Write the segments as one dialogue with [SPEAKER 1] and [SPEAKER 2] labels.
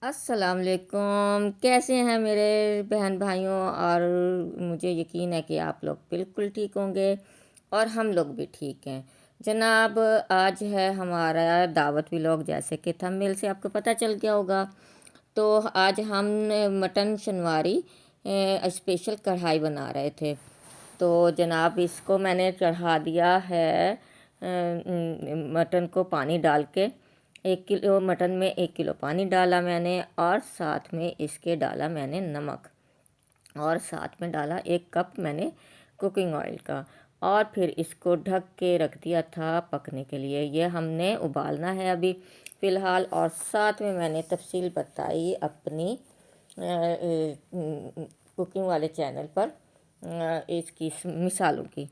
[SPEAKER 1] अस्सलाम वालेकुम। कैसे हैं मेरे बहन भाइयों? और मुझे यकीन है कि आप लोग बिल्कुल ठीक होंगे और हम लोग भी ठीक हैं। जनाब, आज है हमारा दावत व्लॉग, जैसे कि थंबनेल से आपको पता चल गया होगा। तो आज हम मटन शनवारी स्पेशल कढ़ाई बना रहे थे। तो जनाब, इसको मैंने चढ़ा दिया है मटन को पानी डाल के। 1 किलो मटन में 1 किलो पानी डाला मैंने, और साथ में इसके डाला मैंने नमक, और साथ में डाला 1 कप मैंने कुकिंग ऑयल का। और फिर इसको ढक के रख दिया था पकने के लिए। ये हमने उबालना है अभी फ़िलहाल। और साथ में मैंने तफसील बताई अपनी कुकिंग वाले चैनल पर इसकी मिसालों की,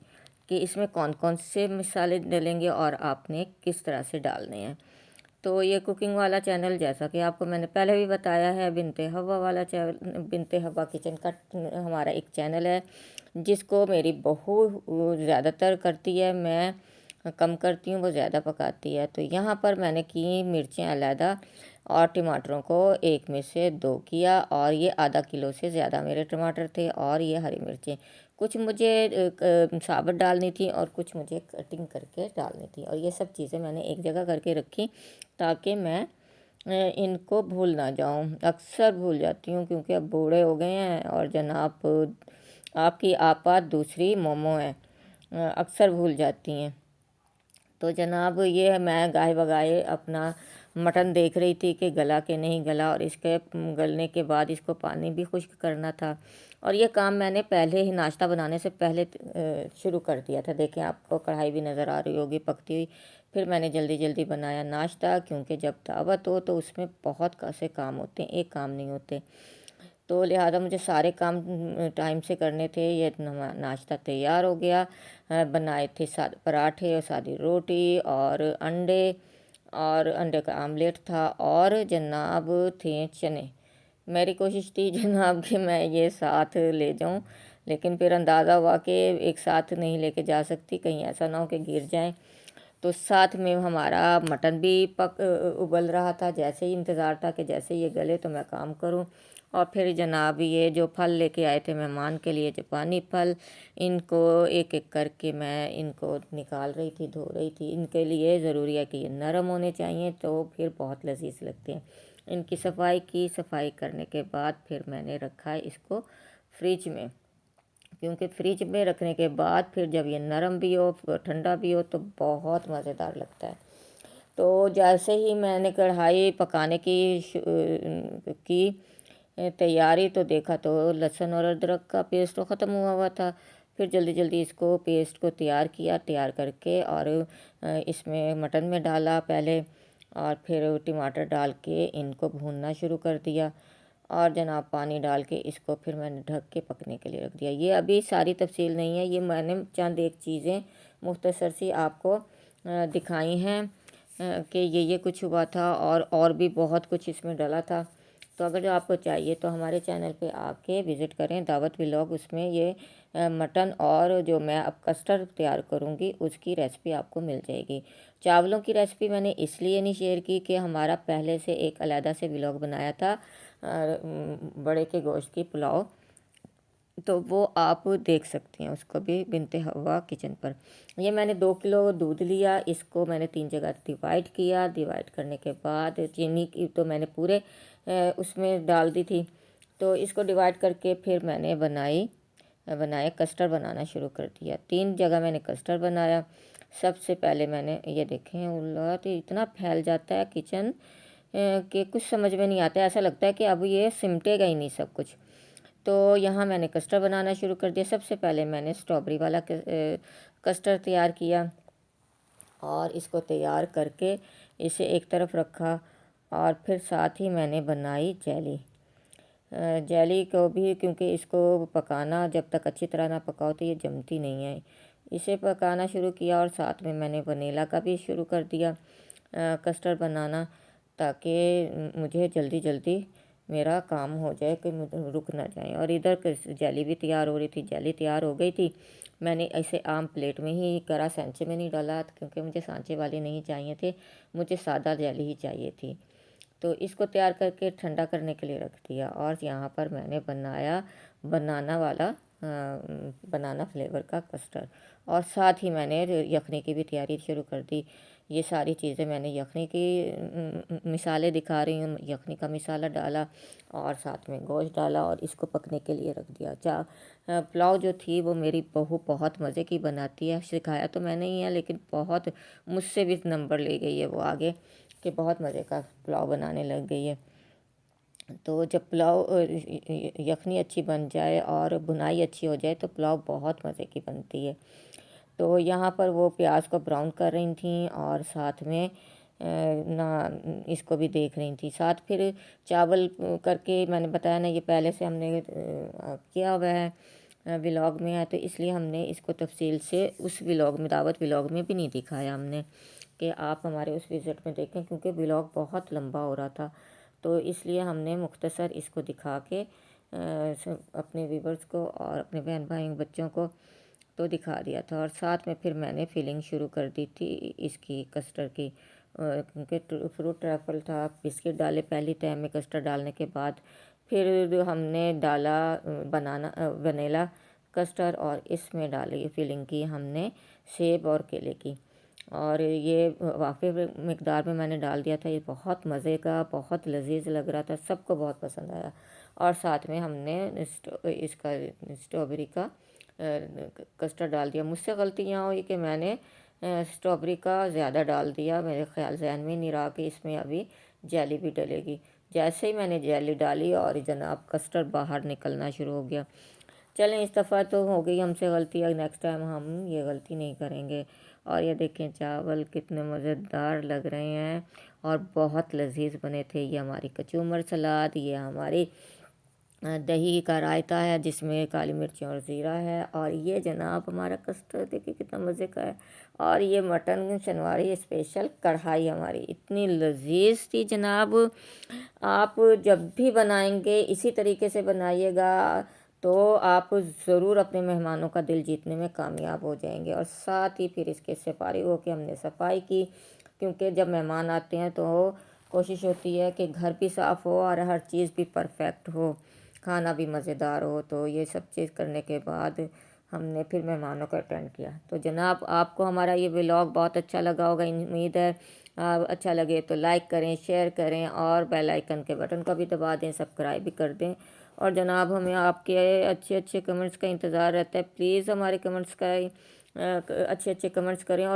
[SPEAKER 1] कि इसमें कौन कौन से मसाले डलेंगे और आपने किस तरह से डालने हैं। तो ये कुकिंग वाला चैनल, जैसा कि आपको मैंने पहले भी बताया है, बिनते हवा वाला चैनल, बिनते हवा किचन का हमारा एक चैनल है, जिसको मेरी बहू ज़्यादातर करती है, मैं कम करती हूँ, वो ज़्यादा पकाती है। तो यहाँ पर मैंने की मिर्चें अलहदा और टमाटरों को 1 में से 2 किया, और ये आधा किलो से ज़्यादा मेरे टमाटर थे, और ये हरी मिर्चें कुछ मुझे साबुत डालनी थी और कुछ मुझे कटिंग करके डालनी थी। और ये सब चीज़ें मैंने एक जगह करके रखी ताकि मैं इनको भूल ना जाऊं। अक्सर भूल जाती हूँ क्योंकि अब बूढ़े हो गए हैं, और जनाब आपकी आपा दूसरी मोमो है, अक्सर भूल जाती हैं। तो जनाब, ये मैं गाहे बगाए अपना मटन देख रही थी कि गला के नहीं गला, और इसके गलने के बाद इसको पानी भी खुश्क करना था। और ये काम मैंने पहले ही नाश्ता बनाने से पहले शुरू कर दिया था। देखें, आपको कढ़ाई भी नज़र आ रही होगी पकती हुई। फिर मैंने जल्दी जल्दी बनाया नाश्ता, क्योंकि जब दावत हो तो उसमें बहुत से काम होते हैं, एक काम नहीं होते। तो लिहाजा मुझे सारे काम टाइम से करने थे। ये नाश्ता तैयार हो गया। बनाए थे सादे पराठे और सादी रोटी और अंडे, और अंडे का आमलेट था, और जनाब थे चने। मेरी कोशिश थी जनाब कि मैं ये साथ ले जाऊं, लेकिन फिर अंदाज़ा हुआ कि एक साथ नहीं लेके जा सकती, कहीं ऐसा ना हो कि गिर जाएं। तो साथ में हमारा मटन भी उबल रहा था। जैसे ही इंतज़ार था कि जैसे ये गले तो मैं काम करूं। और फिर जनाब, ये जो फल लेके आए थे मेहमान के लिए, जापानी फल, इनको एक एक करके मैं इनको निकाल रही थी, धो रही थी। इनके लिए ज़रूरी है कि ये नरम होने चाहिए, तो फिर बहुत लजीज लगते हैं। इनकी सफाई की, सफाई करने के बाद फिर मैंने रखा इसको फ्रिज में, क्योंकि फ्रिज में रखने के बाद फिर जब ये नरम भी हो, ठंडा भी हो, तो बहुत मज़ेदार लगता है। तो जैसे ही मैंने कढ़ाई पकाने की तैयारी, तो देखा तो लहसुन और अदरक का पेस्ट तो ख़त्म हुआ हुआ था। फिर जल्दी जल्दी इसको पेस्ट को तैयार किया, तैयार करके और इसमें मटन में डाला पहले, और फिर टमाटर डाल के इनको भूनना शुरू कर दिया। और जनाब, पानी डाल के इसको फिर मैंने ढक के पकने के लिए रख दिया। ये अभी सारी तफसील नहीं है, ये मैंने चंद एक चीज़ें मुख्तसर सी आपको दिखाई हैं कि ये कुछ हुआ था, और भी बहुत कुछ इसमें डला था। तो अगर जो आपको चाहिए तो हमारे चैनल पे आके विज़िट करें, दावत व्लॉग। उसमें ये मटन और जो मैं अब कस्टर्ड तैयार करूँगी उसकी रेसिपी आपको मिल जाएगी। चावलों की रेसिपी मैंने इसलिए नहीं शेयर की कि हमारा पहले से एक अलहदा से व्लॉग बनाया था बड़े के गोश्त की पुलाव, तो वो आप देख सकती हैं उसको भी बिनते हवा किचन पर। ये मैंने 2 किलो दूध लिया, इसको मैंने 3 जगह डिवाइड किया। डिवाइड करने के बाद चीनी की तो मैंने पूरे उसमें डाल दी थी। तो इसको डिवाइड करके फिर मैंने बनाया कस्टर्ड बनाना शुरू कर दिया। 3 जगह मैंने कस्टर्ड बनाया। सबसे पहले मैंने ये देखें, अल्लाह, तो इतना फैल जाता है किचन कि कुछ समझ में नहीं आता है। ऐसा लगता है कि अब ये सिमटेगा ही नहीं सब कुछ। तो यहाँ मैंने कस्टर्ड बनाना शुरू कर दिया। सबसे पहले मैंने स्ट्रॉबेरी वाला कस्टर्ड तैयार किया, और इसको तैयार करके इसे एक तरफ रखा। और फिर साथ ही मैंने बनाई जेली। जेली को भी, क्योंकि इसको पकाना जब तक अच्छी तरह ना पकाओ तो ये जमती नहीं है, इसे पकाना शुरू किया। और साथ में मैंने वनीला का भी शुरू कर दिया कस्टर्ड बनाना, ताकि मुझे जल्दी जल्दी मेरा काम हो जाए, कि मुझे रुक ना जाए। और इधर जेली भी तैयार हो रही थी। जेली तैयार हो गई थी। मैंने इसे आम प्लेट में ही करा, सांचे में नहीं डाला, क्योंकि मुझे सांचे वाली नहीं चाहिए थे, मुझे सादा जेली ही चाहिए थी। तो इसको तैयार करके ठंडा करने के लिए रख दिया। और यहाँ पर मैंने बनाया बनाना फ्लेवर का कस्टर्ड, और साथ ही मैंने यखनी की भी तैयारी शुरू कर दी। ये सारी चीज़ें मैंने यखनी की मिसालें दिखा रही हूँ, यखनी का मिसाला डाला और साथ में गोश्त डाला और इसको पकने के लिए रख दिया। पुलाव जो थी वो मेरी बहू बहुत मज़े की बनाती है। सिखाया तो मैंने ही है, लेकिन बहुत मुझसे भी नंबर ले गई है वो आगे, कि बहुत मज़े का पुलाव बनाने लग गई है। तो जब पुलाव यखनी अच्छी बन जाए और भुनाई अच्छी हो जाए तो पुलाव बहुत मज़े की बनती है। तो यहाँ पर वो प्याज को ब्राउन कर रही थी और साथ में ना इसको भी देख रही थी। साथ फिर चावल करके मैंने बताया ना, ये पहले से हमने किया हुआ है, व्लॉग में है, तो इसलिए हमने इसको तफसील से उस व्लॉग में, दावत व्लॉग में भी नहीं दिखाया हमने, कि आप हमारे उस विज़िट में देखें, क्योंकि व्लॉग बहुत लंबा हो रहा था। तो इसलिए हमने मुख्तसर इसको दिखा के अपने व्यूवर्स को और अपने बहन भाई बच्चों को तो दिखा दिया था। और साथ में फिर मैंने फिलिंग शुरू कर दी थी इसकी कस्टर्ड की, क्योंकि फ्रूट ट्रैफल था। बिस्किट डाले पहली तह में कस्टर्ड डालने के बाद, फिर हमने डाला वनीला कस्टर्ड, और इसमें डाली फिलिंग की हमने सेब और केले की। और ये वाक़ई मिकदार में मैंने डाल दिया था। ये बहुत मज़े का, बहुत लजीज लग रहा था, सबको बहुत पसंद आया। और साथ में हमने इसका स्ट्रॉबेरी का कस्टर्ड डाल दिया। मुझसे गलती यहाँ हुई कि मैंने स्ट्रॉबेरी का ज़्यादा डाल दिया। मेरे ख्याल जहन में नहीं रहा कि इसमें अभी जेली भी डलेगी। जैसे ही मैंने जेली डाली और जनाब कस्टर्ड बाहर निकलना शुरू हो गया। चलें, इस दफ़ा तो हो गई हमसे गलती, अब नेक्स्ट टाइम हम ये गलती नहीं करेंगे। और ये देखें चावल कितने मज़ेदार लग रहे हैं और बहुत लजीज बने थे। ये हमारी कचूमर सलाद, ये हमारी दही का रायता है जिसमें काली मिर्च और ज़ीरा है, और ये जनाब हमारा कस्टर्ड देखिए कितना मज़े का है। और ये मटन शनवारी स्पेशल कढ़ाई हमारी इतनी लजीज थी जनाब। आप जब भी बनाएंगे इसी तरीके से बनाइएगा तो आप ज़रूर अपने मेहमानों का दिल जीतने में कामयाब हो जाएंगे। और साथ ही फिर इसके से फारिग हो के हमने सफाई की, क्योंकि जब मेहमान आते हैं तो कोशिश होती है कि घर भी साफ़ हो और हर चीज़ भी परफेक्ट हो, खाना भी मज़ेदार हो। तो ये सब चीज़ करने के बाद हमने फिर मेहमानों को अटेंड किया। तो जनाब आपको हमारा ये व्लॉग बहुत अच्छा लगा होगा, उम्मीद है अच्छा लगे तो लाइक करें, शेयर करें और बेल आइकन के बटन को भी दबा दें, सब्सक्राइब भी कर दें। और जनाब हमें आपके अच्छे अच्छे कमेंट्स का इंतज़ार रहता है। प्लीज़ हमारे कमेंट्स का अच्छे अच्छे कमेंट्स करें और